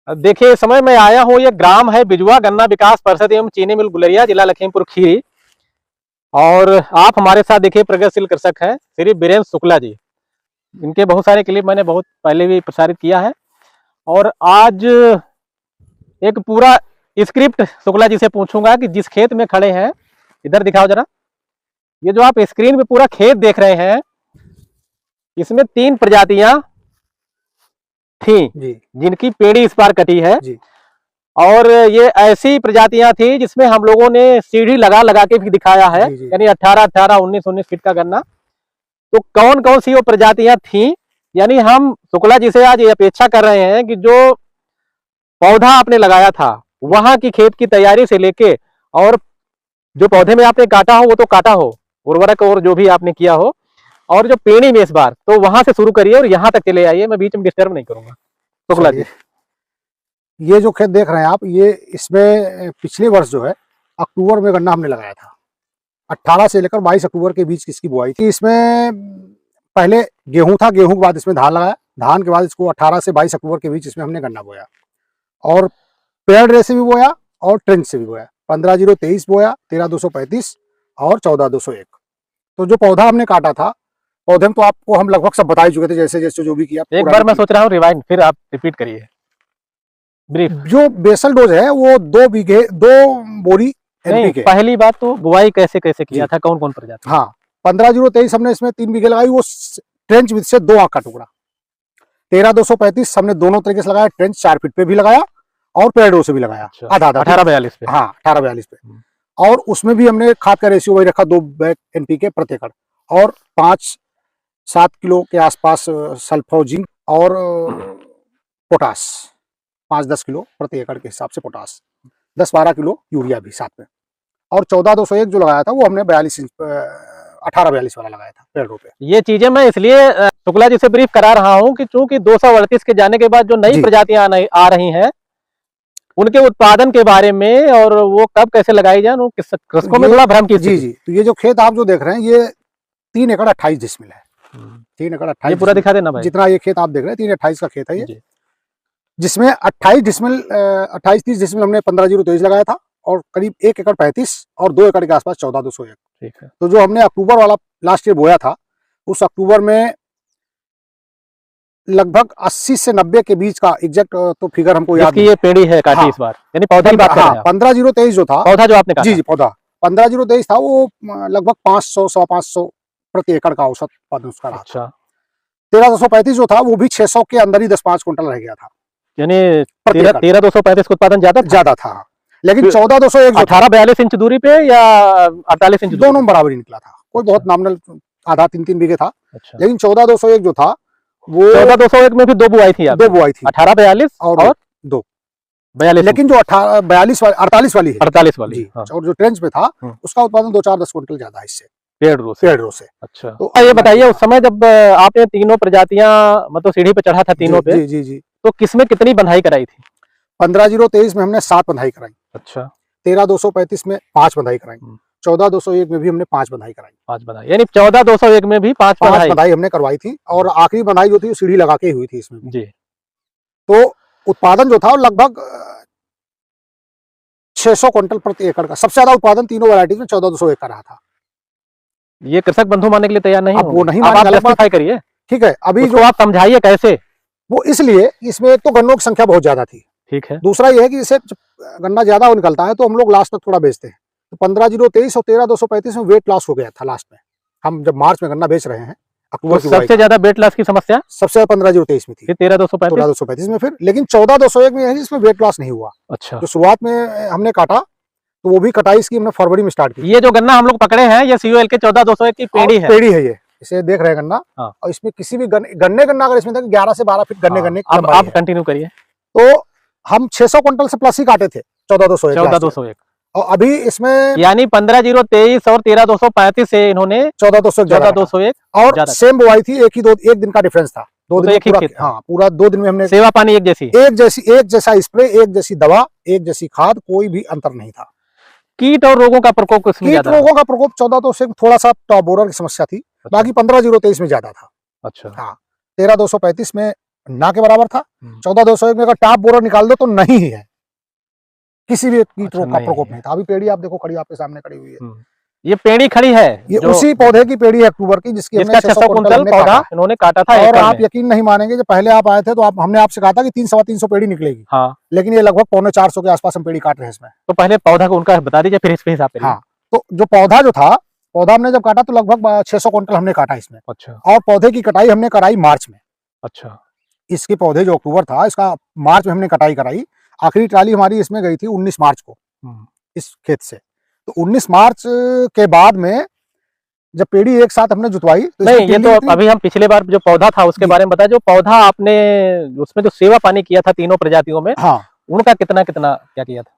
देखिए, इस समय मैं आया हूँ, ये ग्राम है बिजुआ, गन्ना विकास परिषद एवं चीनी मिल गुलरिया, जिला लखीमपुर खीरी। और आप हमारे साथ देखिए प्रगतिशील कृषक हैं श्री बीरेंद्र शुक्ला जी। इनके बहुत सारे क्लिप मैंने बहुत पहले भी प्रसारित किया है। और आज एक पूरा स्क्रिप्ट शुक्ला जी से पूछूंगा कि जिस खेत में खड़े हैं, इधर दिखाओ जरा, ये जो आप स्क्रीन पे पूरा खेत देख रहे हैं, इसमें 3 प्रजातियां थी जिनकी पेड़ी इस बार कटी है जी। और ये ऐसी प्रजातियां थी जिसमें हम लोगों ने सीढ़ी लगा लगा के भी दिखाया है, यानी 18-18, 19-19 फीट का गन्ना। तो कौन कौन सी वो प्रजातियां थी, यानी हम शुक्ला जी से आज ये अपेक्षा कर रहे हैं कि जो पौधा आपने लगाया था वहां की खेत की तैयारी से लेके, और जो पौधे में आपने काटा हो वो तो काटा हो, उर्वरक और जो भी आपने किया हो, और जो पेड़ी में इस बार, तो वहां से शुरू करिए और यहाँ तक चले आइए, मैं बीच में डिस्टर्ब नहीं करूंगा। शुक्ला जी, ये जो खेत देख रहे हैं आप, ये इसमें पिछले वर्ष जो है अक्टूबर में गन्ना हमने लगाया था। 18 से लेकर 22 अक्टूबर के बीच इसकी बुआई थी। इसमें पहले गेहूं था, गेहूं के बाद इसमें धान लगाया, धान के बाद इसको 18 से 22 अक्टूबर के बीच इसमें हमने गन्ना बोया, और पेड़ रे से भी बोया और ट्रेंच से भी बोया। 15-0-23 बोया, 13-235 और 14-201। तो जो पौधा हमने काटा था, पौधे में तो आपको हम लगभग सब बता ही चुके थे, जैसे जैसे जो भी किया। एक बार मैं सोच रहा हूँ रिवाइंड, फिर आप रिपीट करिए ब्रीफ। जो बेसल डोज है वो 2 बोरी एनपीके। पहली बात तो बुआई कैसे कैसे किया था, कौन कौन प्रजाति? हाँ, 15-0-23 हमने इसमें 3 बीघे लगाई, वो ट्रेंच विथ से 2 आंख का टुकड़ा। 13-235 हमने दोनों तरीके से लगाया, ट्रेंच 4 फीट पे भी लगाया और पेड़ों से भी लगाया। आधा 18-42 पे। हाँ, 18-42 पे। और उसमें भी हमने खाद का रेशियो वही रखा, 2 बैग एनपीके प्रति एकड़, और 5-7 किलो के आसपास सल्फर जिंक, और पोटास 5-10 किलो प्रति एकड़ के हिसाब से पोटास, 10-12 किलो यूरिया भी साथ में। और 14-201 जो लगाया था वो हमने 18-42 वाला लगाया था पेड़ों पे। ये चीजें मैं इसलिए शुक्ला जी से ब्रीफ करा रहा हूँ कि चूंकि 238 के जाने के बाद जो नई प्रजातियां आ रही हैं, उनके उत्पादन के बारे में और वो कब कैसे लगाई जाए, कृषकों में थोड़ा भ्रम की। जी। तो ये जो खेत आप जो देख रहे हैं, ये 3 एकड़ 28 डिसमिल है। 3 एकड़ 28 पूरा दिखा देना भाई। जितना ये खेत आप देख रहे हैं 3-28 का खेत है ये, जिसमें 28-30 डिसमिल हमने 15-0-23 लगाया था, और करीब 1 एकड़ 35 और 2 एकड़ के आसपास 14-201। ठीक है। तो जो हमने अक्टूबर वाला लास्ट ईयर बोया था, उस अक्टूबर में लगभग 80 से 90 के बीच का एग्जैक्ट तो फिगर हमको याद नहीं। ये पेड़ी है काटी इस बार, यानी पौधे की बात कर रहे हैं। 15-0-23 जो था पौधा जो आपने काटा। जी, पौधा 15-0-23 था, वो लगभग 500-550 प्रति एकड़ का औसत उत्पादन उसका रहा। अच्छा। 13-235 जो था वो भी 600 के अंदर ही 10-5 क्विंटल रह गया था, यानी 13-235 का उत्पादन ज्यादा था। लेकिन 14-201 18-42 इंच दूरी पे या 48 इंच, दोनों बराबर ही निकला था। कोई बहुत नॉमिनल आधा 3-3 बीघे था। लेकिन 14-201 जो था वो 14-201 में भी 2 बुआई थी, 18-42 और 2 42। लेकिन जो 48 वाली जी, और जो ट्रेंच पे था उसका उत्पादन 2-4-10 क्विंटल ज्यादा है इससे, पेड़ रो से। अच्छा, तो ये बताइए उस समय जब आपने तीनों प्रजातियां मतलब सीढ़ी पे चढ़ा था तीनों पे, जी, तो किसमें कितनी बंधाई कराई थी? 15-0-23 में हमने 7 बंधाई कराई। अच्छा। 13-235 में 5 बंधाई कराई। 14-201 में भी हमने 5 बंधाई कराई। 5 बंधाई, यानी 14-201 में भी 5 बंधाई हमने करवाई थी, और आखिरी बंधाई जो थी सीढ़ी लगा के हुई थी इसमें जी। तो उत्पादन जो था लगभग 600 क्विंटल प्रति एकड़ का, सबसे ज्यादा उत्पादन तीनों वैरायटीज में 14-201 का रहा था। ये कृषक बंधु मानने के लिए तैयार नहीं, वो नहीं जस्टिफाई करिए। ठीक है, अभी जो आप समझाइए कैसे। वो इसलिए, इसमें एक तो गन्नों की संख्या बहुत ज्यादा थी, ठीक है। दूसरा ये है कि इसे गन्ना ज्यादा निकलता है तो हम लोग लास्ट तक थोड़ा बेचते हैं। तो 15-0-23 और 13-235 में वेट लॉस हो गया था लास्ट में। हम जब मार्च में गन्ना बेच रहे हैं, अक्टूबर की सबसे ज्यादा वेट लॉस की समस्या सबसे 15-0-23 में थी, 13-235 में फिर। लेकिन 14-201 में है जिसमें वेट लॉस नहीं हुआ। अच्छा। जो शुरुआत में हमने काटा तो वो भी कटाई इसकी हमने फरवरी में स्टार्ट की। ये जो गन्ना हम लोग पकड़े हैं ये COL के 14-201 की पेड़ी है, ये इसे देख रहे हैं गन्ना। और इसमें किसी भी गन्ना अगर इसमें था 11 से 12 फीट गन्ने अब आप कंटिन्यू करिए। तो हम 600 क्विंटल से प्लस ही काटे थे 14-201, और अभी इसमें यानी 15-0-23 और 13-235 से इन्होंने 14-201 और सेम बुआई थी। एक दिन का डिफरेंस था, 2 दिन पूरा 2 दिन में हमने सेवा पानी एक जैसा स्प्रे, एक जैसी दवा, एक जैसी खाद, कोई भी अंतर नहीं था। कीट और रोगों का प्रकोप, कीट रोगों का प्रकोप 14-201 थोड़ा सा टॉप बोरर की समस्या थी। बाकी 15-0-23 में ज्यादा था। अच्छा। हाँ, 13-235 में ना के बराबर था। 14,201 में अगर टॉप बोरर निकाल दो तो नहीं ही है, किसी भी कीट रोग का प्रकोप नहीं था। अभी पेड़ी आप देखो खड़ी आपके सामने खड़ी हुई है, ये पेड़ी खड़ी है, ये उसी पौधे की पेड़ी है अक्टूबर की, जिसकी हमने 600 कुंटल पौधा इन्होंने काटा था। और आप यकीन नहीं मानेंगे, जब पहले आप आए थे तो हमने आपसे कहा था कि 300-350 पेड़ी निकलेगी, हाँ, लेकिन ये लगभग 450 के आसपास हम पेड़ी काट रहे हैं इसमें। तो पहले पौधा को उनका बता दीजिए, फिर इस पे हिसाब हाँ, तो जो पौधा जो था, पौधा हमने जब काटा तो लगभग 600 कुंटल हमने काटा इसमें। अच्छा। और पौधे की कटाई हमने कराई मार्च में। अच्छा। इसके पौधे जो अक्टूबर था, इसका मार्च में हमने कटाई कराई। आखिरी ट्राली हमारी इसमें गई थी 19 मार्च को इस खेत से। तो 19 मार्च के बाद में जब पेड़ी एक साथ हमने जुतवाई तो नहीं, ये तो अभी हम पिछले बार जो पौधा था उसके बारे में बताया। जो पौधा आपने उसमें जो सेवा पानी किया था तीनों प्रजातियों में, हाँ, उनका कितना कितना क्या किया था?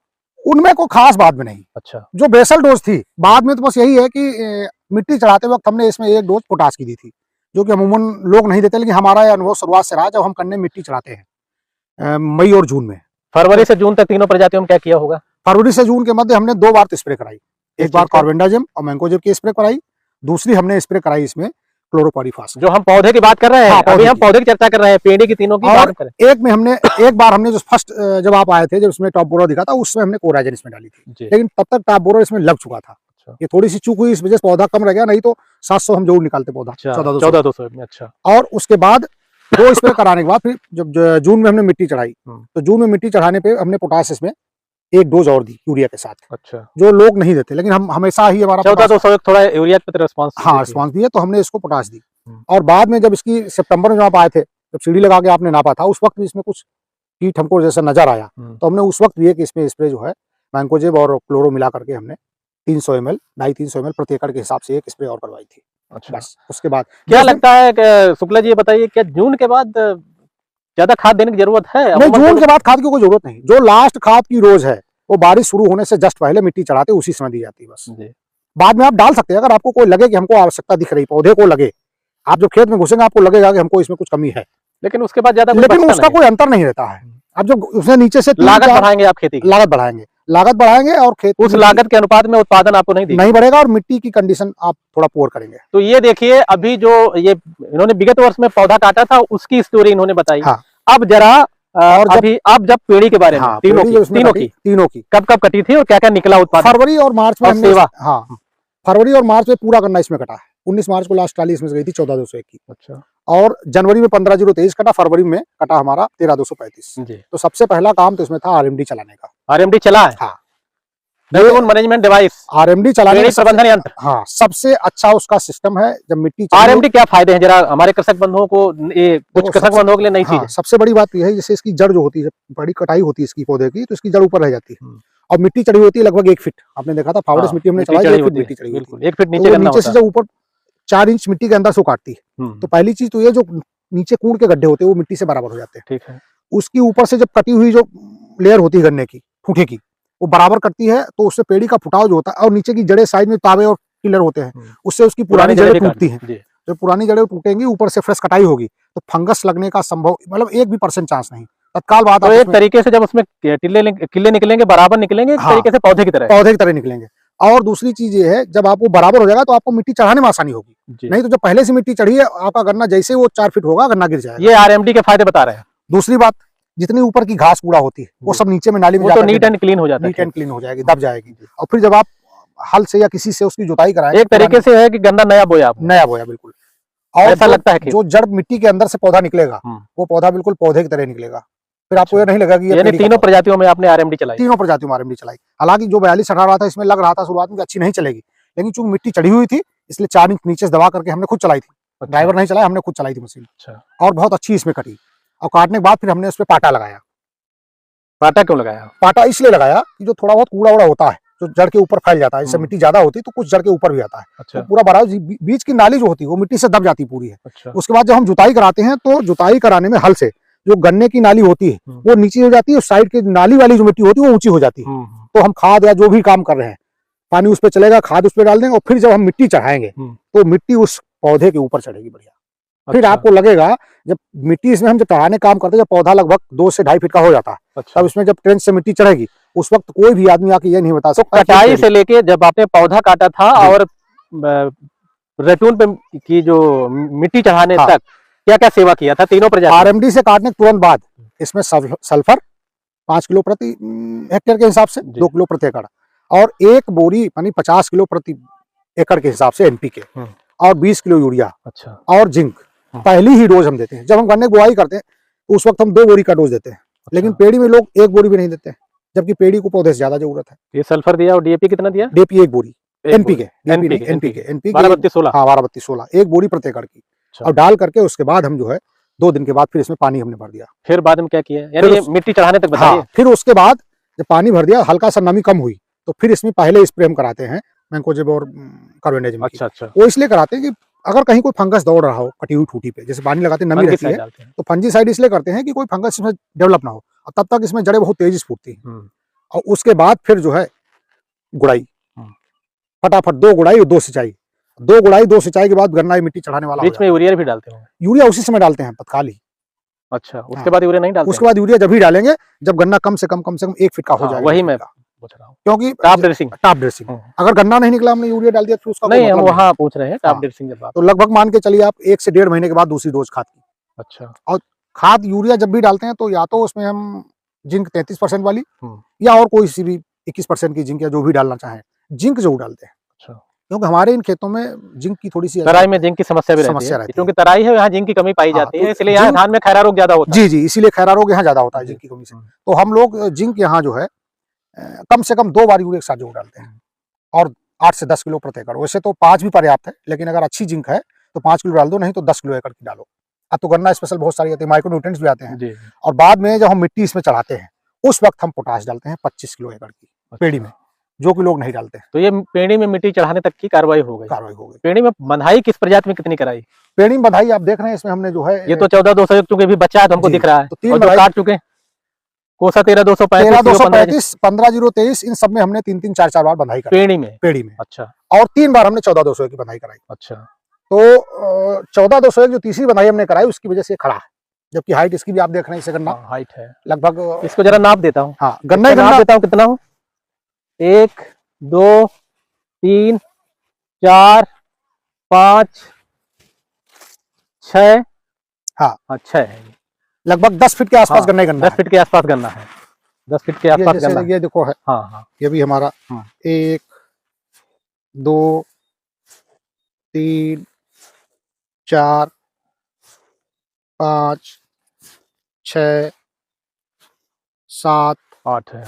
उनमें कोई खास बात में नहीं। अच्छा। जो बेसल डोज थी बाद में तो बस यही है कि मिट्टी चढ़ाते वक्त हमने इसमें 1 डोज पोटाश की दी थी, जो कि अमूमन लोग नहीं देते, लेकिन हमारा यह अनुभव शुरुआत से रहा जब हम कन्ने मिट्टी चढ़ाते हैं मई और जून में। फरवरी से जून तक तीनों प्रजातियों में क्या किया होगा? फरवरी से जून के मध्य हमने 2 बार तो स्प्रे कराई। एक बार कार्बेंडाजिम और मैंकोजेब की स्प्रे कराई, दूसरी हमने स्प्रे कराई इसमें क्लोरोपाइरीफास। जो हम पौधे की बात कर रहे हैं, अभी हम पौधे की चर्चा कर रहे हैं, पेड़ी की तीनों की बात कर रहे हैं। एक बार हमने जो फर्स्ट जब आप आए थे, जब इसमें टॉप बोरर दिखा था, उसमें हमने कोराजेन इसमें डाली थी, लेकिन तब तक टॉप बोरर इसमें लग चुका था। ये थोड़ी सी चूक हुई, इस वजह से पौधा कम रह गया, नहीं तो 700 हम जरूर निकालते पौधा। 14,200 में। अच्छा। और उसके बाद 2 स्प्रे कराने के बाद फिर जब जून में हमने मिट्टी चढ़ाई, तो जून में मिट्टी चढ़ाने पे हमने पोटाश इसमें 1 डोज और दी यूरिया के साथ। अच्छा। जो लोग नहीं देते, लेकिन हम हमेशा ही हमारा 14,200 थोड़ा यूरिया पे रिस्पांस, हाँ, रिस्पांस दिया, तो हमने इसको पोटाश दी। और बाद में जब इसकी सितंबर में जब आप आए थे, जब सीढ़ी लगा के आपने नापा था, उस वक्त भी इसमें कुछ कीट हमको जैसा नजर आया, तो हमने उस वक्त भी एक इसमें स्प्रे जो है मैंकोजेब और क्लोरो मिला करके हमने 300 ml 250 ml प्रति एकड़ के हिसाब से एक स्प्रे और करवाई थी। अच्छा। बस उसके बाद क्या लगता है शुक्ला जी, ये बताइए, क्या जून के बाद ज्यादा खाद देने की जरूरत है? नहीं, जून के बाद खाद की कोई जरूरत नहीं। जो लास्ट खाद की रोज है वो बारिश शुरू होने से जस्ट पहले मिट्टी चढ़ाते उसी समय दी जाती है बस। बाद में आप डाल सकते हैं अगर आपको कोई लगे कि हमको आवश्यकता दिख रही, पौधे को लगे, आप जब खेत में घुसेंगे आपको लगेगा कि हमको इसमें कुछ कमी है, लेकिन उसके बाद ज्यादा, लेकिन उसका कोई अंतर नहीं रहता है। आप जब उसने नीचे से लागत बढ़ाएंगे, आप खेती की लागत बढ़ाएंगे और खेत उस लागत के अनुपात में उत्पादन आपको नहीं बढ़ेगा, और मिट्टी की कंडीशन आप थोड़ा पुअर करेंगे। तो ये देखिए, अभी जो ये इन्होंने विगत वर्ष में पौधा काटा था उसकी स्टोरी इन्होंने बताई। हाँ। अब जरा और जब पेड़ी के बारे में, हाँ, तीनों की कब कटी थी और क्या क्या निकला उत्पादन? फरवरी और मार्च में सेवा। हाँ, फरवरी और मार्च में पूरा गन्ना इसमें कटा है। 19 मार्च को लास्ट ट्राली इसमें गई थी 14,201 की। अच्छा। और जनवरी में 15,023 कटा, फरवरी में कटा हमारा 13,235। तो सबसे पहला काम तो इसमें था आरएमडी चलाने का। आरएमडी चला है? हाँ, मैनेजमेंट डिवाइस, आरएमडी चलाने का प्रबंधन यंत्र। हाँ, सबसे अच्छा उसका सिस्टम है। जब मिट्टी आरएमडी क्या फायदे हैं, जरा हमारे कृषक बंधुओं को, कुछ कृषक बंधुओं के लिए नई चीज है। सबसे बड़ी बात यह है, जैसे इसकी जड़ जो होती है, बड़ी कटाई होती है इसकी पौधे की, तो इसकी जड़ ऊपर रह जाती है और मिट्टी चढ़ी होती है लगभग 1 फीट। आपने देखा था फावड़ेस मिट्टी हमने चढ़ाई, 1 फीट मिट्टी चढ़ी होती है। 1 फीट नीचे से जब ऊपर 4 इंच मिट्टी के अंदर से काटती है, तो पहली चीज तो ये, जो नीचे कूड़ के गड्ढे होते हैं वो मिट्टी से बराबर हो जाते हैं। ठीक है। उसकी ऊपर से जब कटी हुई जो लेयर होती है गन्ने की, ठूठे की, वो बराबर करती है, तो उससे पेड़ी का फुटाव जो होता है, और नीचे की जड़ें साइड में तावे और किलर होते हैं, उससे उसकी पुरानी जड़ें टूटती हैं। जब पुरानी जड़ें टूटेंगी, ऊपर से फ्रेश कटाई होगी, तो फंगस लगने का संभव, मतलब 1% चांस नहीं, तत्काल बात। तो एक तरीके से जब उसमें किले निकलेंगे, बराबर निकलेंगे, एक तरीके से पौधे की तरह निकलेंगे। और दूसरी चीज ये है, जब आप वो बराबर हो जाएगा तो आपको मिट्टी चढ़ाने में आसानी होगी। नहीं तो जब पहले से मिट्टी चढ़ी है, आपका गन्ना जैसे वो 4 फीट होगा, गन्ना गिर जाएगा। ये आरएमडी के फायदे बता रहे हैं। दूसरी बात, जितनी ऊपर की घास कूड़ा होती है वो सब नीचे में नाली में जाकर नीट एंड क्लीन हो जाता है, नीट एंड क्लीन हो जाएगी, दब जाएगी। और फिर जब आप हल से या किसी से उसकी जुताई कराएं, एक तरीके से है कि गन्ना नया बोया बिल्कुल। और ऐसा लगता है कि जो जड़ मिट्टी के अंदर से पौधा निकलेगा, वो पौधा बिल्कुल पौधे की तरह निकलेगा। फिर आपको ये नहीं लगा कि ये तीनों प्रजातियों में आपने आरएमडी चलाई? तीनों प्रजातियों में आरएमडी चलाई। हालांकि जो 42-18 था, इसमें लग रहा था शुरुआत में अच्छी नहीं चलेगी, लेकिन चूंकि मिट्टी चढ़ी हुई थी, इसलिए 4 इंच नीचे से दबा करके हमने खुद चलाई थी। ड्राइवर नहीं चलाया, हमने खुद चलाई थी मशीन। और बहुत अच्छी इसमें कटी। और काटने के बाद फिर हमने उस पर पाटा लगाया। पाटा क्यों लगाया? पाटा इसलिए लगाया कि जो थोड़ा बहुत कूड़ा वूड़ा होता है, जो जड़ के ऊपर फैल जाता है, जैसे मिट्टी ज्यादा होती है तो कुछ जड़ के ऊपर भी आता है। अच्छा। तो पूरा बराबर बीच की नाली जो होती है वो मिट्टी से दब जाती पूरी है। अच्छा। उसके बाद जब हम जुताई कराते हैं, तो जुताई कराने में हल से जो गन्ने की नाली होती है वो नीचे हो जाती है, साइड की नाली वाली जो मिट्टी होती है वो ऊंची हो जाती है। तो हम खाद या जो भी काम कर रहे हैं, पानी उस पर चलेगा, खाद उस पर डाल देंगे, और फिर जब हम मिट्टी चढ़ाएंगे तो मिट्टी उस पौधे के ऊपर चढ़ेगी बढ़िया। अच्छा। फिर आपको लगेगा, जब मिट्टी इसमें हम जब चढ़ाने काम करते हैं, जब पौधा लगभग 2 से 2.5 फीट का हो जाता है, अच्छा, तब इसमें जब ट्रेंच से मिट्टी चढ़ेगी, उस वक्त कोई भी आदमी आके ये नहीं बता सकता। कटाई से लेके जब आपने पौधा काटा था और रेटून पे की जो मिट्टी चढ़ाने तक, क्या क्या सेवा किया था तीनों प्रजाति? आरएमडी से काटने के तुरंत बाद इसमें सल्फर 5 किलो प्रति हेक्टेयर के हिसाब से, 2 किलो प्रति एकड़, और एक बोरी यानी 50 किलो प्रति एकड़ के हिसाब से एनपीके, और 20 किलो यूरिया, अच्छा, और जिंक पहली ही डोज हम देते हैं। जब हम गन्ने की बुआई करते हैं तो उस वक्त हम 2 बोरी का डोज देते हैं, लेकिन पेड़ी में लोग 1 बोरी भी नहीं देते, जबकि पेड़ी को पौधे से ज्यादा जरूरत है। ये सल्फर दिया और डीएपी कितना दिया? डीएपी 1 बोरी, एनपीके 12-32-16, हाँ 12-32-16, 1 बोरी प्रति एकड़ की, और डाल करके उसके बाद हम जो है 2 दिन के बाद फिर इसमें पानी हमने भर दिया। फिर बाद में क्या किया, यानी मिट्टी चढ़ाने तक बताइए। हाँ, फिर उसके बाद जब पानी भर दिया, हल्का सा नमी कम हुई, तो फिर इसमें पहले स्प्रे हम कराते हैं मैंकोजेब और कार्बेंडाजिम। अच्छा अच्छा, वो इसलिए कराते हैं कि अगर कहीं कोई फंगस दौड़ रहा हो कटी ठूठी पे, जैसे पानी लगाते नमी रहती है, तो फंजीसाइड इसलिए करते हैं कि कोई फंगस इसमें डेवलप ना हो, और तब तक इसमें जड़ें बहुत तेजी से फूटती हैं। और उसके बाद फिर जो है गुड़ाई, फटाफट 2 गुड़ाई और 2 सिंचाई, 2 गुड़ाई 2 सिंचाई के बाद गन्ना मिट्टी चढ़ाने वाला। बीच में यूरिया भी डालते हैं? यूरिया उसी समय डालते हैं, तत्काल ही। अच्छा, उसके बाद यूरिया नहीं डालते? उसके बाद यूरिया जब भी डालेंगे जब गन्ना कम से कम 1 फीट का हो जाएगा। वही मैं पूछ रहा हूँ, क्योंकि टॉप ड्रेसिंग अगर गन्ना नहीं निकला, हमने यूरिया डाल दिया तो उसका नहीं, हम वहाँ पूछ रहे हैं टॉप ड्रेसिंग जब तो लगभग मान के चलिए आप 1 से 1.5 महीने के बाद दूसरी डोज खाद की। अच्छा, और खाद यूरिया जब भी डालते हैं तो या तो उसमें हम जिंक 33% वाली, या और कोई सी भी 21% की जिंक, या जो भी डालना चाहें, जिंक जरूर डालते हैं। अच्छा, क्योंकि हमारे इन खेतों में जिंक की थोड़ी सी तराई में जिंक की समस्या भी रहती है, क्योंकि तराई है, यहाँ जिंक की कमी पाई जाती है, इसलिए यहाँ धान में खैरा रोग ज्यादा होता है। जी, इसीलिए खैरा रोग यहाँ ज्यादा होता है जिंक की कमी से। तो हम लोग जिंक यहाँ जो है कम से कम 2 बार यूरिया एक साथ जरूर डालते हैं, और 8 से 10 किलो प्रति एकड़। वैसे तो 5 भी पर्याप्त है, लेकिन अगर अच्छी जिंक है तो 5 किलो डाल दो, नहीं तो 10 किलो एकड़ की डालो। अब तो गन्ना स्पेशल बहुत सारी आती है, माइक्रोन्यूट्रिएंट्स भी आते हैं। और बाद में जब हम मिट्टी इसमें चढ़ाते हैं उस वक्त हम पोटाश डालते हैं 25 किलो एकड़ की पेड़ी में, जो कि लोग नहीं डालते हैं। तो ये पेड़ी में मिट्टी चढ़ाने तक की कार्रवाई हो गई। पेड़ी में बंधाई किस प्रजाति में कितनी कराई? पेड़ी में बंधाई आप देख रहे हैं, इसमें हमने जो है ये तो 14-201 चूंकि भी बच्चा है तो हमको दिख रहा है, तो 3 जो काट चुके कोसा 13-235, 15-023, इन सब में हमने 3-3, 4-4 बार बंधाई कराई पेड़ी में। अच्छा, और 3 बार हमने 14-201 की बंधाई कराई। अच्छा, तो 14-201 जो तीसरी बंधाई हमने कराई उसकी वजह से खड़ा है, जबकि हाइट इसकी भी आप देख रहे हैं, इसे गन्ना हाइट है लगभग, इसको जरा नाप देता हूँ। हाँ, गन्ना नाप देता हूँ कितना हो, 1 2 3 4 5 6, हाँ 6 है, लगभग 10 फीट के आसपास गन्ना ही गन्ना 10 फीट के आसपास गन्ना है, 10 फीट के आसपास गन्ना। ये देखो है, हाँ, ये भी हमारा 1 2 3 4 5 6 7 8 है,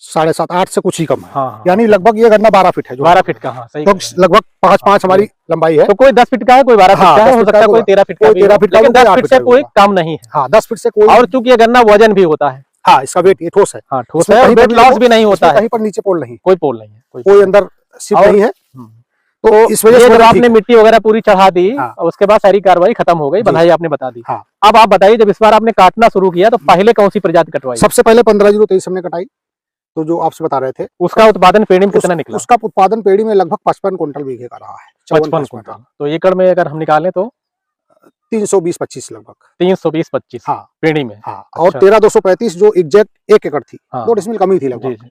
7.5 8 से कुछ ही कम है। हाँ, यानी लगभग ये गन्ना 12 फीट है, 12 फीट का। हाँ, सही, तो लगभग 5 हमारी लंबाई है। तो कोई 10 फीट का है, कोई 12 फीट का है, हो सकता है कोई 13 फीट का, 13 फीट का, लेकिन 10 फीट से कोई काम नहीं है। हाँ, 10 फीट से कोई, और चूंकि ये गन्ना वजन भी होता है, हाँ, इसका वेट, ये ठोस है, हाँ ठोस है, वेट लॉस भी नहीं होता है, कहीं पर नीचे पोल नहीं, कोई पोल नहीं है, कोई अंदर सिप नहीं है। तो इस वजह से आपने मिट्टी वगैरह पूरी चढ़ा दी, और उसके बाद सारी कार्रवाई खत्म हो गई, बंधाई आपने बता दी। अब आप बताइए, जब इस बार आपने काटना शुरू किया तो पहले कौन सी प्रजाति कटवाई? सबसे पहले 15-023 हमने कटाई, तो जो आपसे बता रहे थे। उसका उत्पादन पेड़ी में कितना निकला? उसका उत्पादन पेड़ी में लगभग 55 क्विंटल बीघे का रहा है। 55 क्विंटल, तो एकड़ में अगर हम निकालें तो 320-25 लगभग, 320-25 हाँ पेड़ी में। हाँ, और 13-235 जो एग्जैक्ट 1 एकड़ थी, 2 डिसमिल कमी थी लगभग,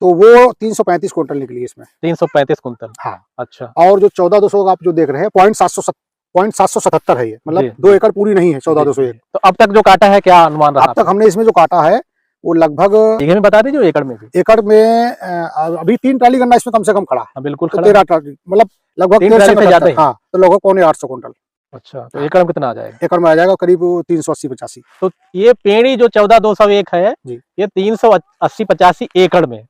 तो वो 335 क्विंटल निकली इसमें। 335 कुंटल, हाँ, अच्छा। और जो 14-200 आप जो देख रहे हैं 0.777 है, ये मतलब 2 एकड़ पूरी नहीं है 14-201। तो अब तक जो काटा है क्या अनुमान रहा? अब तक हमने इसमें जो काटा है वो लगभग, बीघे में बता दीजिए, एकड़ में भी? एकड़ में अभी 3 ट्राली गन्ना इसमें कम से कम खड़ा है। बिल्कुल, 13 ट्राली, मतलब लगभग 3 ट्राली से ज्यादा, हाँ, तो लगभग 850 क्विंटल। अच्छा, तो एकड़ में कितना आ जाएगा? एकड़ में आ जाएगा करीब 380-85। तो ये पेड़ी जो 14-201 है, ये 380-85 एकड़ में,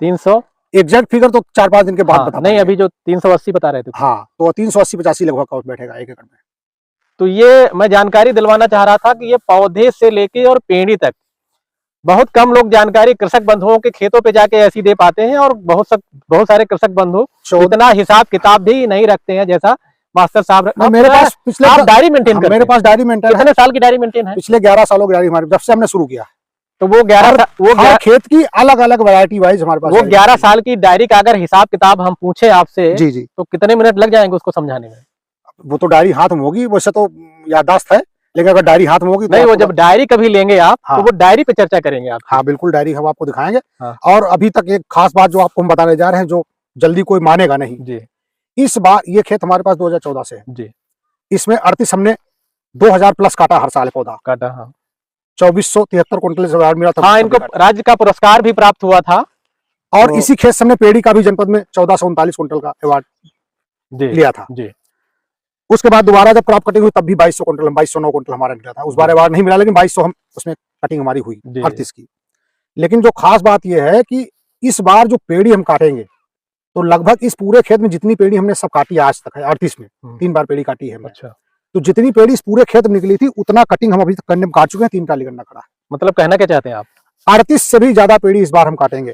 300 एग्जैक्ट फिगर तो 4-5 दिन के बाद बता नहीं, अभी जो 380 बता रहे थे, हाँ, तो 380-85 लगभग बैठेगा 1 एकड़ में। तो ये मैं जानकारी दिलवाना चाह रहा था कि ये पौधे से लेके और पेड़ी तक बहुत कम लोग जानकारी कृषक बंधुओं के खेतों पे जाके ऐसी दे पाते हैं, और बहुत सारे कृषक बंधु इतना हिसाब किताब भी नहीं रखते हैं जैसा मास्टर साहब। मेरे पास पिछले डायरी मेंटेन करते हैं? मेरे पास डायरी मेंटेन, कितने साल की डायरी मेंटेन है? पिछले 11 सालों की डायरी हमारे, जब से हमने शुरू किया। तो वो 11 खेत की अलग अलग वैरायटी वाइज हमारे पास, वो 11 साल की डायरी का अगर हिसाब किताब हम पूछे आपसे, जी, तो कितने मिनट लग जाएंगे उसको समझाने में? वो तो डायरी हाथ में होगी, वैसे तो याददाश्त है, लेकिन अगर डायरी हाथ में होगी नहीं, वो जब डायरी कभी लेंगे आप, तो वो डायरी पे चर्चा करेंगे आप। हाँ, बिल्कुल, डायरी हम आपको दिखाएंगे। और अभी तक एक खास बात जो आपको हम बताने जा रहे हैं, जो जल्दी कोई मानेगा नहीं जी। इस बार ये खेत हमारे पास 2014 से है जी। इसमें 38 हमने 2000 प्लस काटा हर साल पौधा। काटा, हाँ 2473 क्विंटल से अवार्ड मिला था। हाँ, इनको राज्य का पुरस्कार भी प्राप्त हुआ था। और तो इसी खेत से हमने पेड़ी का भी जनपद में 1439 क्विंटल का अवार्ड जी लिया था। जी। उसके बाद दोबारा जब क्रॉप कटिंग हुई तब भी 2200 क्विंटल, 2209 क्विंटल हमारा निकला था। उस बार अवार्ड नहीं मिला, लेकिन 2200 हम उसमें कटिंग हमारी हुई 38 की। लेकिन जो खास बात यह है कि इस बार जो पेड़ी हम काटेंगे तो लगभग इस पूरे खेत में जितनी पेड़ी हमने सब काटी आज तक है 38 में, 3 बार पेड़ी काटी है हमने। अच्छा, तो जितनी पेड़ी इस पूरे खेत में निकली थी उतना कटिंग हम अभी तक करने में काट चुके हैं। 3 टाली गन्ना खड़ा है। मतलब कहना क्या चाहते हैं आप? 38 से भी ज्यादा पेड़ी इस बार हम काटेंगे।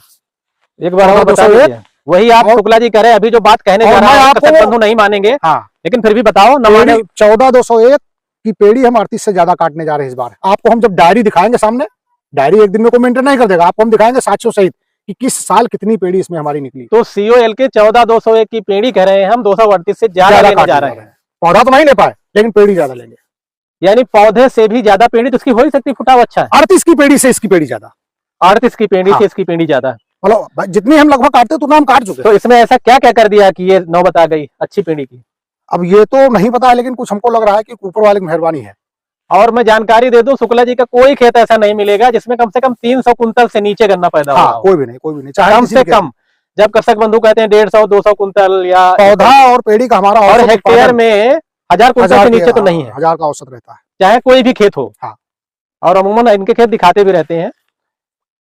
एक बार और बता दीजिए। वही आप शुक्ला जी कह रहे हैं, अभी जो बात कहने जा रहा है कृषक बंधु नहीं मानेंगे। हाँ, लेकिन फिर भी बताओ न माने। 14201 की पेड़ी हम 38 से ज्यादा काटने जा रहे हैं इस बार। आपको हम जब डायरी दिखाएंगे सामने, डायरी एक दिन में कोई मेंटेन नहीं कर देगा, आपको हम दिखाएंगे साक्ष्यों सहित कि किस साल कितनी पेड़ी इसमें हमारी निकली। तो COL के 14201 की पेड़ी कह रहे हैं, हम 238 से ज्यादा लेने जा रहे हैं। पौधा तो नहीं ले पाए लेकिन पेड़ी ज्यादा लेंगे। यानी पौधे से भी ज्यादा पेड़ी तो इसकी हो ही सकती, फुटा हुआ अच्छा है। 38 की पेड़ी से इसकी पेड़ी ज्यादा, 38 की पेड़ी से इसकी पेड़ी ज्यादा, मतलब जितनी हम लगभग काटते उतना हम काट चुके। तो इसमें ऐसा क्या क्या कर दिया कि ये नौबत आ गई अच्छी पेड़ी की? अब ये तो नहीं पता है, लेकिन कुछ हमको लग रहा है कि ऊपर वाले की मेहरबानी है। और मैं जानकारी दे दूं, शुक्ला जी का कोई खेत ऐसा नहीं मिलेगा जिसमें कम से कम 300 कुंतल से नीचे गन्ना पैदा हाँ, हो। कोई भी नहीं, चाहे कम से कम। जब कृषक बंधु कहते हैं 150-200 कुंतल या पौधा और पेड़ी का हमारा और हेक्टेयर में 1000 कुंतल से नीचे तो नहीं है। 1000 का औसत रहता है, चाहे कोई भी खेत हो। हाँ। और अमूमन इनके खेत दिखाते भी रहते हैं।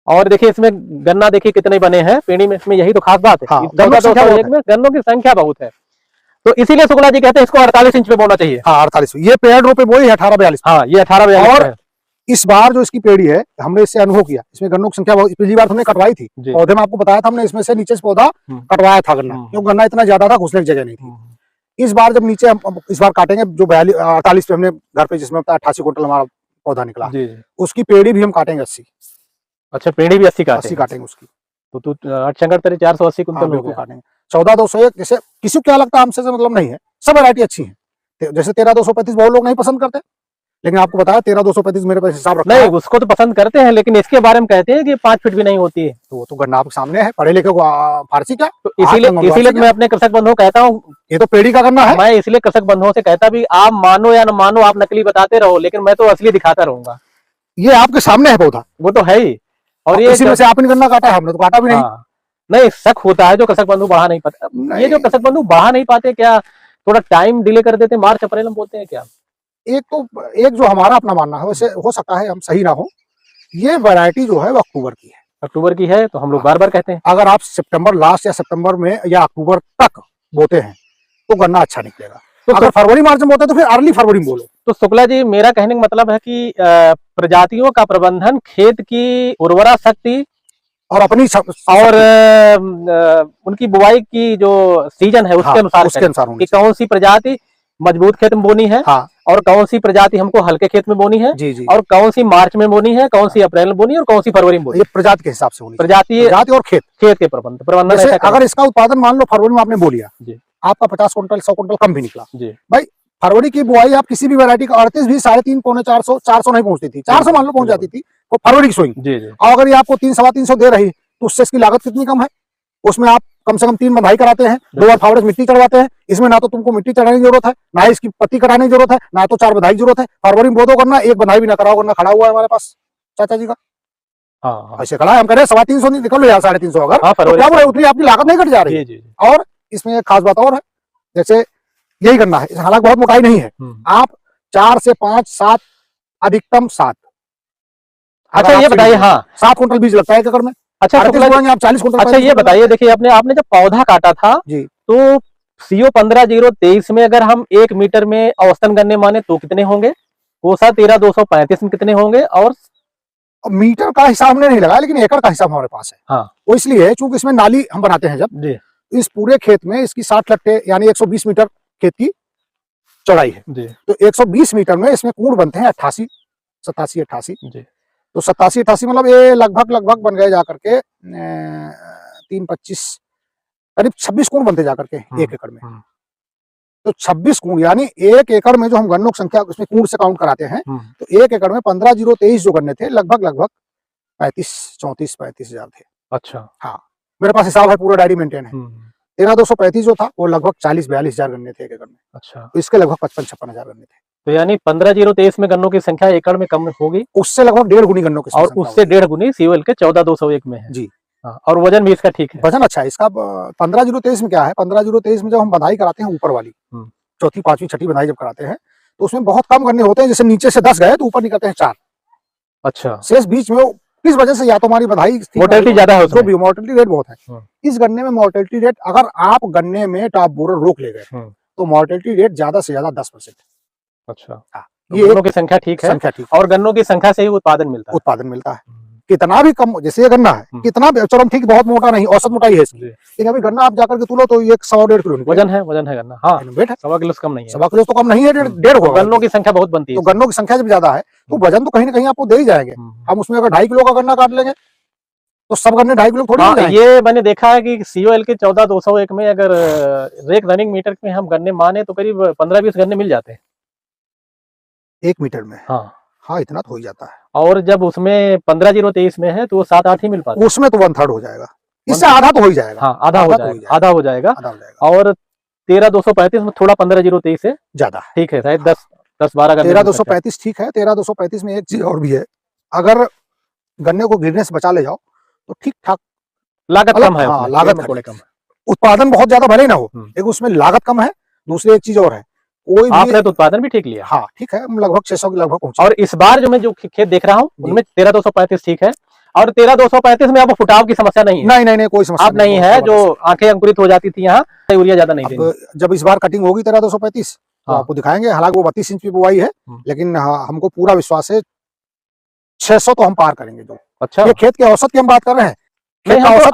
और देखिए इसमें गन्ना देखिए कितने बने हैं पेड़ी में, इसमें यही तो खास बात है। हाँ, 1401 में गन्नों की संख्या बहुत है। तो इसीलिए शुक्ला जी कहते हैं इसको 48 इंच पे बोना चाहिए। हाँ 48, ये पेड़ रोपे बोई है 1842। हाँ, ये 1842 और है। इस बार जो इसकी पेड़ी है हमने इससे अनुभव किया, इसमें गन्नों की संख्या बहुत, पिछली बार हमने कटवाई थी पौधे में, आपको बताया था हमने इसमें से नीचे से पौधा कटवाया था गन्ना, क्योंकि गन्ना इतना ज्यादा था घुसने की जगह नहीं थी। इस बार जब नीचे इस बार काटेंगे जो 48 पे हमने घर पे जिसमें 88 क्विंटल हमारा पौधा निकला, उसकी पेड़ी भी हम काटेंगे 80। अच्छा, पेड़ी भी 80 काटेंगे उसकी। तो 8 शंकर 480 कुंतल हो गया। काटेंगे 14201। जैसे किसी को क्या लगता है हमसे मतलब नहीं है, सब वैरायटी अच्छी है। जैसे 13235 बहुत लोग नहीं पसंद करते, लेकिन आपको बताया 13235 मेरे पास हिसाब रखा नहीं, उसको तो पसंद करते हैं, लेकिन इसके बारे में कहते हैं कि 5 फीट भी नहीं होती है। तो वो तो गन्ना आपके सामने है, पढ़े लिखे को फारसी क्या। तो इसीलिए मैं अपने कृषक बंधुओं को कहता हूँ, ये तो पेड़ी का गन्ना है। मैं इसलिए कृषक बंधुओं से कहता भी, आप मानो या न मानो, आप नकली बताते रहो, लेकिन मैं तो असली दिखाता रहूंगा। ये आपके सामने है पौधा, वो तो है ही। और ये इसी में से आपने गन्ना काटा है, हमने तो काटा भी नहीं। नहीं, शक होता है जो कृषक बंधु बढ़ा नहीं पाते। ये जो कृषक बंधु बढ़ा नहीं पाते, क्या थोड़ा टाइम डिले कर देते, मार्च अप्रैल में बोलते हैं क्या? एक जो हमारा अपना मानना है, वैसे हो सकता है हम सही ना हो, ये वैरायटी जो है वो अक्टूबर की है। अक्टूबर की है तो हम लोग बार बार कहते हैं, अगर आप सितंबर लास्ट या सितंबर में या अक्टूबर तक बोते हैं तो गन्ना अच्छा निकलेगा। तो अगर फरवरी मार्च में बोते हैं तो फिर अर्ली फरवरी में बोलो। तो शुक्ला जी, मेरा कहने का मतलब है कि प्रजातियों का प्रबंधन खेत की उर्वरा शक्ति और अपनी और उनकी बुआई की जो सीजन है उसके अनुसार कि कौन सी प्रजाति मजबूत खेत में बोनी है, और कौन सी प्रजाति हमको हल्के खेत में बोनी है, और कौन सी मार्च में बोनी है, कौन सी अप्रैल में बोनी है, और कौन सी फरवरी में बोनी है। ये प्रजाति के हिसाब से होनी, प्रजाति और खेत के प्रबंधन। अगर इसका उत्पादन मान लो फरवरी में आपने बो लिया, आपका 50 क्विंटल 100 क्विंटल कम भी निकला, भाई फरवरी की बुआई आप किसी भी वैरायटी का 38 भी 3.5 पौने 400 नहीं पहुंचती थी, 400 मान लो पहुंच जाती थी, तो फरवरी की सोइंग। और अगर ये आपको 300-325 दे रही तो उससे इसकी लागत कितनी कम है। उसमें आप कम से कम 3 बंधाई कराते हैं, 2 बार फावड़े मिट्टी चढ़वाते हैं। इसमें ना तो तुमको मिट्टी चढ़ाने की जरूरत है, ना इसकी पत्ती कटाने की जरूरत है, ना तो 4 बंधाई की जरूरत है। फरवरी में बोदो करना, 1 बंधाई भी ना कराओ करना। खड़ा हुआ है हमारे पास चाचा जी का, ऐसे खड़ा है। हम कह रहे 350 निकल लो यार, 350 अगर तो क्या बोले, उतनी आपकी लागत नहीं कट जा रही। और इसमें एक खास बात और है, जैसे यही करना है, हालांकि बहुत मोटाई नहीं है, आप 4 से 5, 7 अधिकतम 7। अच्छा ये बताइए, 7 क्विंटल बीज लगता है एक एकड़ में। अच्छा आप 40 क्विंटल। अच्छा ये बताइए, देखिए आपने जब पौधा काटा था तो CO 15023 में अगर हम 1 मीटर में औसतन गन्ने माने तो कितने होंगे? कोसा 13235 में कितने होंगे? और मीटर का हिसाब हमने नहीं लगाया, लेकिन एकड़ का हिसाब हमारे पास है। वो इसलिए है चूंकि इसमें नाली हम बनाते हैं जब, इस पूरे खेत में इसकी 60 लट्टे यानी 120 मीटर खेत की चौड़ाई है। तो 120 मीटर में इसमें कूड़ बनते हैं 88, 87, 88। तो 87, 88 मतलब ये लगभग बन गए जाकर के 3, 25 करीब 26 कूड़ बनते जाकर के 1 एकड़ में। तो 26 कूड़ यानी 1 एकड़ में जो हम गन्नों की संख्या उसमें कूड़ से काउंट कराते हैं, तो 1 एकड़ में 15,023 जो गन्ने थे, लगभग 34 हजार थे। अच्छा, हाँ, मेरे पास हिसाब है, पूरा डायरी मेंटेन है। 13,235 जो था वो लगभग 40-42 हजार गन्ने थे एक एकड़ में। अच्छा, तो इसके लगभग 55-56 हजार गन्ने थे। तो यानी 15,023 में गन्नों की संख्या एकड़ में कम होगी, उससे लगभग 1.5 गुनी गन्नों की और संख्या उससे 1.5 गुनी सीओएल के 14,201 में है जी। हाँ, और वजन भी इसका ठीक है। वजन अच्छा है इसका। 15,023 में क्या है, 15,023 में जब हम बधाई कराते हैं ऊपर वाली, चौथी पांचवी छठी बधाई जब कराते हैं, तो उसमें बहुत कम गन्ने होते हैं। जैसे नीचे से 10 गए तो ऊपर निकलते हैं 4। अच्छा, शेष बीच में किस वजह से, या तो हमारी बधाई मोर्टेलिटी ज्यादा है जो भी मोर्टेलिटी रेट बहुत है। इस गन्ने में मोर्टेलिटी रेट, अगर आप गन्ने में टॉप बोरर रोक ले गए तो मोर्टेलिटी रेट ज्यादा से ज्यादा 10%। अच्छा, ये गन्नों की संख्या ठीक है, संख्या ठीक, और गन्नों की संख्या से ही उत्पादन मिलता है। कितना भी कम, जैसे ये गन्ना है, कितना भी, चलो ठीक बहुत मोटा नहीं, औसत मोटाई है इसकी, लेकिन अभी गन्ना आप जाकर के तुलो तो ये 100-1.5 किलो वजन है गन्ना। हाँ, वेट है 1.25 किलो से कम नहीं है। 1.25 किलो तो कम नहीं है, 1.5 होगा। गन्नों की संख्या बहुत बनती है, तो गन्नों की संख्या जब ज्यादा है तो वजन तो कहीं ना कहीं आपको दे ही जाएंगे। हम उसमें अगर 2.5 किलो का गन्ना काट लेंगे तो सब गन्ने 2.5 किलो थोड़ी हो जाएंगे। ये मैंने देखा है कि सीओएल के 14,201 में अगर रेक रनिंग मीटर में हम गन्ने माने तो करीब 15-20 गन्ने मिल जाते हैं 1 मीटर में। हाँ, इतना तो हो ही जाता है। और जब उसमें 15,023 में है तो वो 7-8 ही मिल पाते हैं। उसमें तो 1/3 हो जाएगा, इससे आधा तो हो ही जाएगा। हाँ, आधा हो जाएगा। और 13,235 में थोड़ा 15,023 से ज्यादा है, ठीक है, शायद 10-12 गन्ने। 13,235 ठीक है। 13,235 में एक चीज और भी है, अगर गन्ने को गिरने से बचा ले जाओ तो ठीक ठाक लागत कम है। हाँ, लागत थोड़े कम है। उत्पादन बहुत ज्यादा भले ना हो, एक उसमें लागत कम है। दूसरी एक चीज और है, कोई आपने तो उत्पादन भी ठीक लिया। हाँ ठीक है, लगभग 600 के लगभग पहुंचा। और इस बार जो मैं खेत देख रहा हूँ उनमें 13,235 ठीक है, और 13,235 में आपको फुटाव की समस्या नहीं है। नहीं, कोई समस्या नहीं है। जो आंखें अंकुरित हो जाती थी यहाँ, यूरिया ज्यादा नहीं देंगे। जब इस बार कटिंग होगी 13,235 तो आपको दिखाएंगे। हालांकि वो 32 इंच की बुआई है, लेकिन हमको पूरा विश्वास है 600 तो हम पार करेंगे। जो अच्छा, ये खेत के औसत की हम बात कर रहे हैं।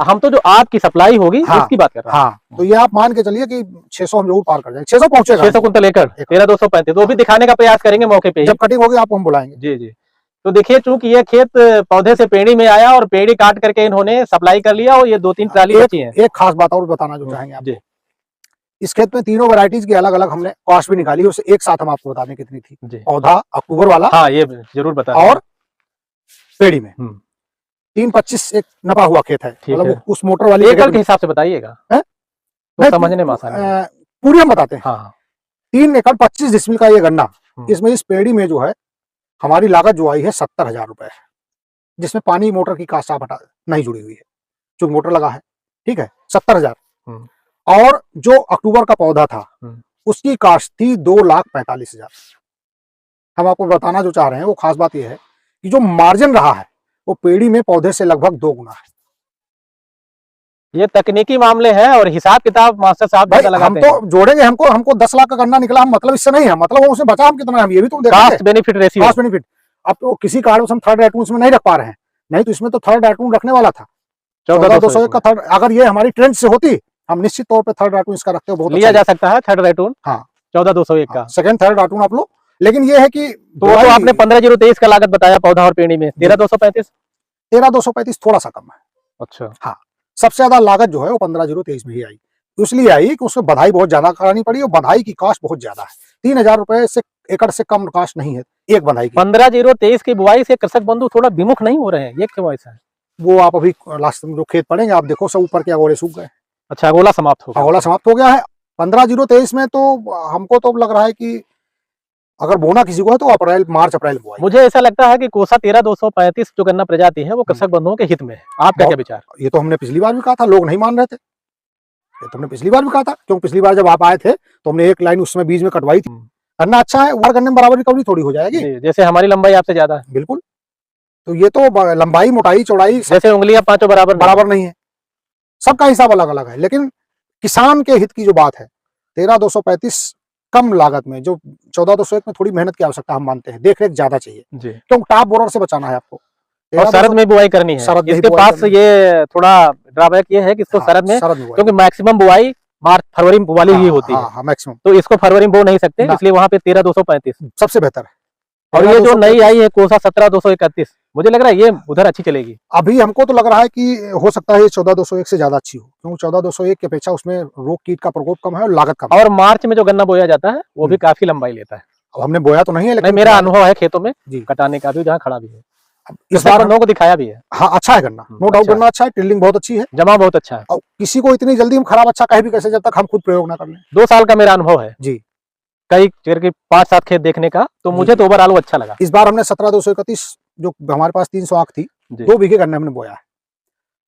हम तो जो आपकी सप्लाई होगी उसकी बात कर रहे हैं। हाँ, तो ये आप मान के चलिए कि 600 हम जरूर पार कर जाएंगे। 600 पहुंचेगा, 600 कुंतल एकड़ 13,235, वो भी दिखाने का प्रयास करेंगे मौके पे। जब कटिंग होगी आपको हम बुलाएंगे। जी। तो देखिए, चूंकि ये खेत पौधे से पेड़ी में आया और पेड़ी काट करके इन्होंने सप्लाई कर लिया, और ये 2-3 ट्राली बची है। एक खास बात और बताना जो चाहेंगे आपको, इस खेत में तीनों वैरायटीज की अलग अलग हमने कॉस्ट भी निकाली, उसे एक साथ हम आपको बता दें कितनी थी। पौधा अक्टूबर वाला, हाँ ये जरूर बता, और पेड़ी में 325 एक नपा हुआ खेत है। मतलब उस मोटर वाली एकड़ के हिसाब से बताइएगा तो समझने में आसान है। पूरी हम बताते हैं। हाँ, 3 एकड़ 25 डिसमिल का ये गन्ना, इसमें इस पेड़ी में जो है हमारी लागत जो आई है 70,000 रुपए है, जिसमें पानी मोटर की कास्ट आप हटा नहीं जुड़ी हुई है, जो मोटर लगा है, ठीक है। 70,000। और जो अक्टूबर का पौधा था उसकी कास्ट थी 2,45,000। हम आपको बताना जो चाह रहे हैं वो खास बात यह है कि जो मार्जिन रहा है वो पेड़ी में पौधे से लगभग 2 गुना है। ये तकनीकी मामले हैं, और हिसाब किताब मास्टर साहब ज्यादा लगाते हैं। हम तो जोड़ेंगे, हमको 10 लाख का गन्ना निकला, हम मतलब इससे नहीं है, मतलब वो उसमें बचा हम कितना, हम ये भी तो देखेंगे। Cost benefit ratio, cost benefit. अब तो किसी कारण से हम थर्ड एटून इसमें नहीं रख पा रहे हैं, नहीं तो इसमें तो थर्ड एटून रखने वाला था 14,201 का थर्ड। अगर ये हमारी ट्रेंड से होती, हम निश्चित तौर पे थर्ड एटून इसका रखते हो, बहुत लिया जा सकता है थर्ड एटून। हाँ, 14,201 का सेकंड थर्ड एटून आप लो। लेकिन ये है कि तो आपने 15,023 का लागत बताया पौधा और पेड़ी में, 13,235 थोड़ा सा कम है। अच्छा, हाँ, सबसे ज्यादा लागत जो है वो 15,023 में ही आई, इसलिए आई कि उसमें बधाई बहुत ज्यादा करानी पड़ी, और बधाई की कास्ट बहुत ज्यादा है। 3,000 रुपए से एकड़ से कम कास्ट नहीं है एक बधाई की। 15,023 की बुआई से कृषक बंधु थोड़ा विमुख नहीं हो रहे हैं, ये क्यों ऐसा है? वो आप अभी लास्ट में जो खेत पड़ेंगे आप देखो, सब ऊपर के अगोले सूख गए। अच्छा, अगोला समाप्त हो गया। अगोला समाप्त हो गया है। 15,023 में तो हमको तो लग रहा है कि अगर बोना किसी को है तो अप्रैल मार्च अप्रैल बुआई। मुझे ऐसा लगता है कि कोसा 13,235 जो गन्ना प्रजाति है वो कृषक बंधुओं के हित में है। आपका क्या विचार? ये तो हमने पिछली बार भी कहा था, लोग नहीं मान रहे थे। ये तो हमने पिछली बार भी कहा था, क्योंकि पिछली बार जब आप आए थे तो हमने एक लाइन उसमें बीच में कटवाई थी। गन्ना अच्छा है, और गन्ने में बराबर रिकवरी थोड़ी हो जाएगी, जैसे हमारी लंबाई आपसे ज्यादा है। बिल्कुल। तो ये तो लंबाई मोटाई चौड़ाई जैसे उंगलियां पांचों बराबर नहीं है, सबका हिसाब अलग अलग है। लेकिन किसान के हित की जो बात है, 13,235 कम लागत में, जो 14,201 में थोड़ी मेहनत की आवश्यकता हम मानते हैं, देख रेख ज्यादा चाहिए, क्योंकि टॉप बोरर से बचाना है आपको। और शरद में बुआई करनी है। इसके पास ये थोड़ा ड्रॉबैक ये है कि इसको शरद में, क्योंकि मैक्सिमम बुआई मार्च फरवरी वाली ही होती है मैक्सिमम, तो इसको फरवरी में बो नहीं सकते, इसलिए वहां पे 13,235 सबसे बेहतर है। और ये जो नई आई है कोसा 17,231, मुझे लग रहा है ये उधर अच्छी चलेगी। अभी हमको तो लग रहा है कि हो सकता है ये 14,201 से ज्यादा अच्छी हो, क्योंकि 14,201 की अपेक्षा उसमें रोग कीट का प्रकोप कम है और लागत कम है। और मार्च में जो गन्ना बोया जाता है वो भी काफी लंबाई लेता है। अब हमने बोया तो नहीं है, लेकिन मेरा अनुभव है खेतों में कटाने का भी, जहाँ खड़ा भी है, इस बार बंदों को दिखाया भी है। हाँ, अच्छा है गन्ना, नो डाउट गन्ना अच्छा है, टिल्डिंग बहुत अच्छी है, जमा बहुत अच्छा है। और किसी को इतनी जल्दी हम खराब अच्छा कहे भी कैसे, जब तक हम खुद प्रयोग ना कर लें। 2 साल का मेरा अनुभव है जी। कई करके 5-7 खेत देखने का, तो मुझे तो ओवरऑल अच्छा लगा। इस बार हमने 17,231 जो हमारे पास 300 आंख थी, जी। 2 बीघे गन्ने हमने बोया है।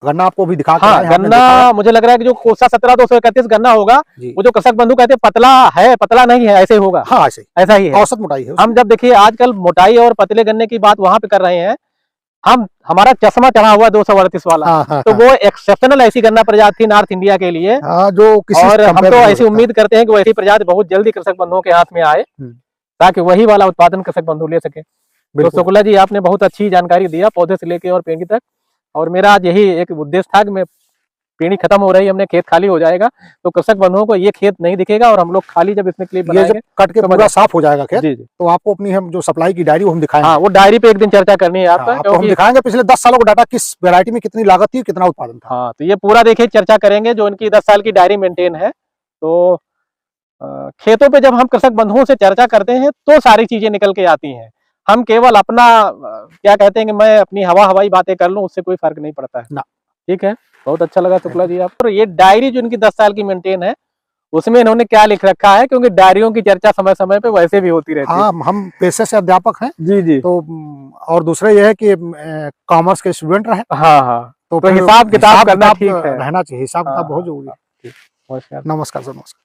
गन्ना आपको भी दिखा के हाँ, आए हैं, आपने गन्ना देखा है? मुझे लग रहा है कि जो कोसा 17,231 गन्ना होगा, जी। वो जो कृषक बंधु कहते हैं पतला है, पतला नहीं है, ऐसे ही होगा। हाँ, ऐसे ही ऐसा ही है। औसत मोटाई है उसकी। हम जब देखिए आजकल मोटाई और पतले गन्ने की बात वहां पे कर रहे हैं, हमारा चश्मा चढ़ा हुआ 238 वाला, हाँ, हाँ, तो हाँ। वो एक्सेप्शनल ऐसी गन्ना प्रजाति थी नॉर्थ इंडिया के लिए। हाँ, जो किसी और से हम compare तो नहीं हो ऐसी सकता। उम्मीद करते हैं कि वैसी प्रजाति बहुत जल्दी कृषक बंधुओं के हाथ में आए, ताकि वही वाला उत्पादन कृषक बंधु ले सके। तो बिल्कुल। शुक्ला जी, आपने बहुत अच्छी जानकारी दिया पौधे से लेके और पेड़ तक। और मेरा आज यही एक उद्देश्य था कि मैं पेड़ी खत्म हो रही है, हमने खेत खाली हो जाएगा, तो कृषक बंधुओं को ये खेत नहीं दिखेगा, और हम लोग खाली जब इसमें क्लिप ये बनाएंगे जब कट के तो पूरा साफ हो जाएगा खेत, जी जी, तो आपको अपनी हम जो सप्लाई की डायरी वो हम दिखाएंगे। हाँ, वो डायरी पे एक दिन चर्चा करनी है हाँ, आपका, आपको हम क्योंकि दिखाएंगे पिछले 10 सालों का डाटा, किस वैरायटी में कितनी लागत थी, कितना उत्पादन था। हाँ, तो ये पूरा देखिए चर्चा करेंगे, जो इनकी 10 साल की डायरी मेंटेन है। तो खेतों पे जब हम कृषक बंधुओं से चर्चा करते हैं तो सारी चीजें निकल के आती हैं। हम केवल अपना क्या कहते हैं कि मैं अपनी हवाई बातें कर लूं, उससे कोई फर्क नहीं पड़ता है ना। ठीक है, बहुत अच्छा लगा शुक्ला जी आप। और ये डायरी जो इनकी 10 साल की मेंटेन है, उसमें इन्होंने क्या लिख रखा है, क्योंकि डायरियों की चर्चा समय समय पे वैसे भी होती रहती है। हाँ, हम पेशे से अध्यापक हैं, जी जी, तो और दूसरा यह है कि कॉमर्स के स्टूडेंट रहे, हाँ हाँ, तो फिर हिसाब किताब करना ठीक है। रहना चाहिए, हिसाब किताब हाँ, बहुत जरूरी है। नमस्कार। नमस्कार सर, नमस्कार।